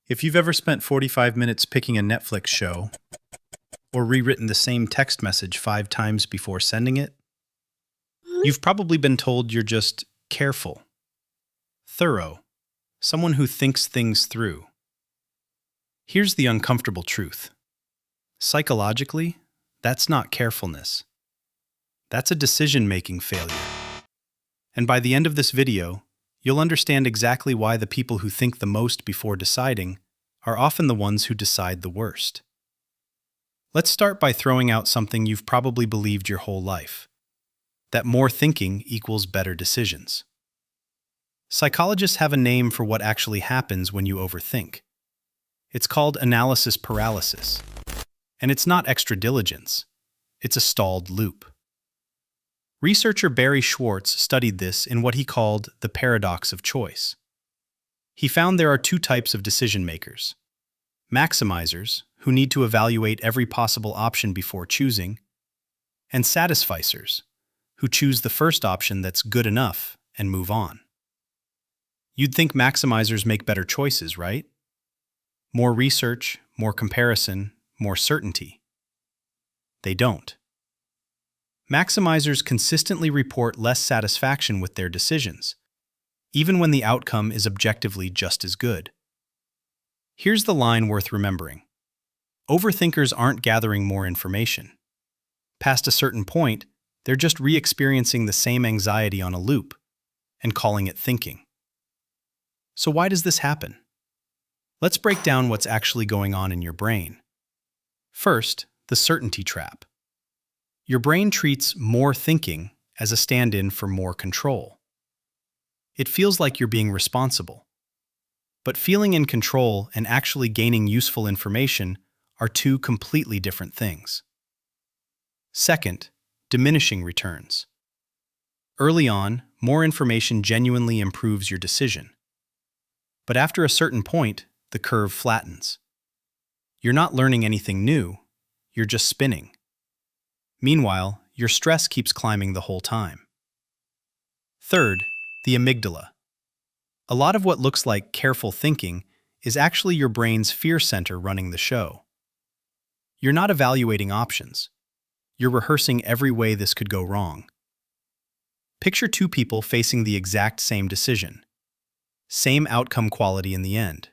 If you've ever spent 45 minutes picking a Netflix show, or rewritten the same text message 5 times before sending it, you've probably been told you're just careful, thorough, someone who thinks things through. Here's the uncomfortable truth. Psychologically, that's not carefulness. That's a decision-making failure. And by the end of this video, you'll understand exactly why the people who think the most before deciding are often the ones who decide the worst. Let's start by throwing out something you've probably believed your whole life: that more thinking equals better decisions. Psychologists have a name for what actually happens when you overthink. It's called analysis paralysis. And it's not extra diligence. It's a stalled loop. Researcher Barry Schwartz studied this in what he called the paradox of choice. He found there are two types of decision makers: maximizers, who need to evaluate every possible option before choosing, and satisficers, who choose the first option that's good enough and move on. You'd think maximizers make better choices, right? More research, more comparison, more certainty. They don't. Maximizers consistently report less satisfaction with their decisions, even when the outcome is objectively just as good. Here's the line worth remembering. Overthinkers aren't gathering more information. Past a certain point, they're just re-experiencing the same anxiety on a loop and calling it thinking. So why does this happen? Let's break down what's actually going on in your brain. First, the certainty trap. Your brain treats more thinking as a stand-in for more control. It feels like you're being responsible. But feeling in control and actually gaining useful information are two completely different things. Second, diminishing returns. Early on, more information genuinely improves your decision. But after a certain point, the curve flattens. You're not learning anything new, you're just spinning. Meanwhile, your stress keeps climbing the whole time. Third, the amygdala. A lot of what looks like careful thinking is actually your brain's fear center running the show. You're not evaluating options. You're rehearsing every way this could go wrong. Picture two people facing the exact same decision. Same outcome quality in the end.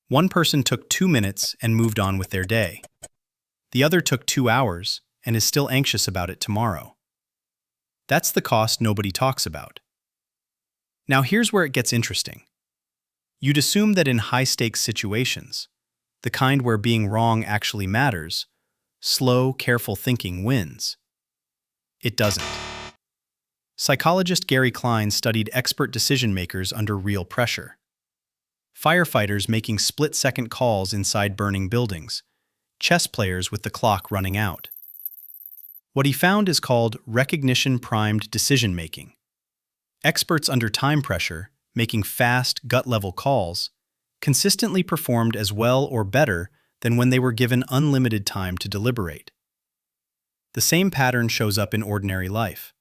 One person took 2 minutes and moved on with their day. The other took 2 hours and is still anxious about it tomorrow. That's the cost nobody talks about. Now here's where it gets interesting. You'd assume that in high-stakes situations, the kind where being wrong actually matters, slow, careful thinking wins. It doesn't. Psychologist Klein studied expert decision-makers under real pressure. Firefighters making split-second calls inside burning buildings, chess players with the clock running out. What he found is called recognition-primed decision-making. Experts under time pressure, making fast, gut-level calls, consistently performed as well or better than when they were given unlimited time to deliberate. The same pattern shows up in ordinary life.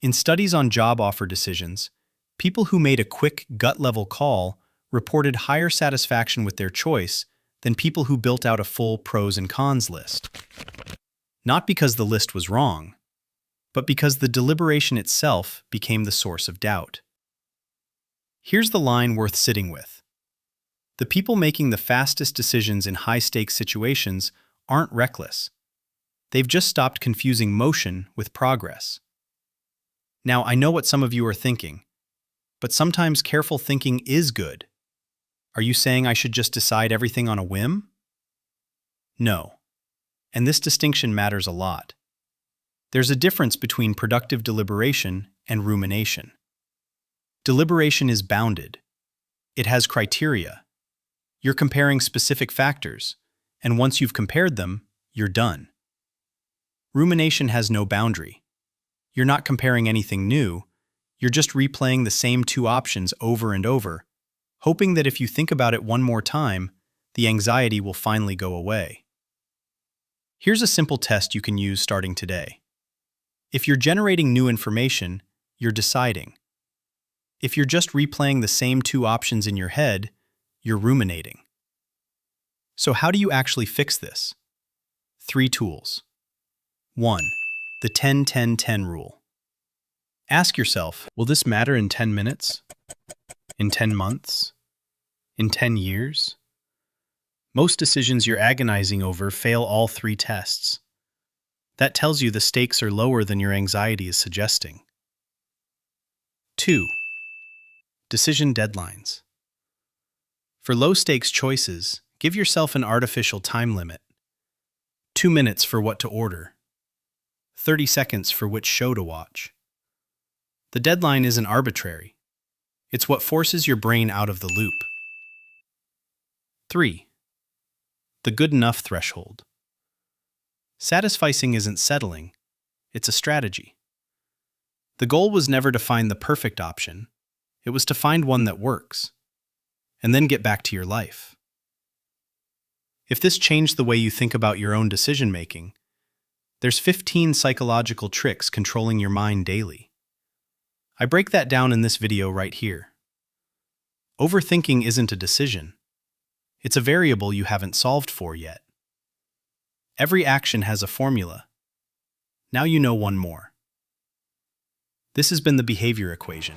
In studies on job offer decisions, people who made a quick, gut-level call reported higher satisfaction with their choice than people who built out a full pros and cons list. Not because the list was wrong, but because the deliberation itself became the source of doubt. Here's the line worth sitting with. The people making the fastest decisions in high-stakes situations aren't reckless. They've just stopped confusing motion with progress. Now, I know what some of you are thinking, but sometimes careful thinking is good. Are you saying I should just decide everything on a whim? No. And this distinction matters a lot. There's a difference between productive deliberation and rumination. Deliberation is bounded. It has criteria. You're comparing specific factors, and once you've compared them, you're done. Rumination has no boundary. You're not comparing anything new, you're just replaying the same 2 options over and over, hoping that if you think about it one more time, the anxiety will finally go away. Here's a simple test you can use starting today. If you're generating new information, you're deciding. If you're just replaying the same 2 options in your head, You're ruminating. So how do you actually fix this? 3 tools. 1. The 10-10-10 rule. Ask yourself, will this matter in 10 minutes? In 10 months? In 10 years? Most decisions you're agonizing over fail all 3 tests. That tells you the stakes are lower than your anxiety is suggesting. 2. Decision deadlines. For low-stakes choices, give yourself an artificial time limit. 2 minutes for what to order. 30 seconds for which show to watch. The deadline isn't arbitrary. It's what forces your brain out of the loop. 3. The good enough threshold. Satisficing isn't settling, it's a strategy. The goal was never to find the perfect option, it was to find one that works, and then get back to your life. If this changed the way you think about your own decision-making, there's 15 psychological tricks controlling your mind daily. I break that down in this video right here. Overthinking isn't a decision. It's a variable you haven't solved for yet. Every action has a formula. Now you know one more. This has been the behavior equation.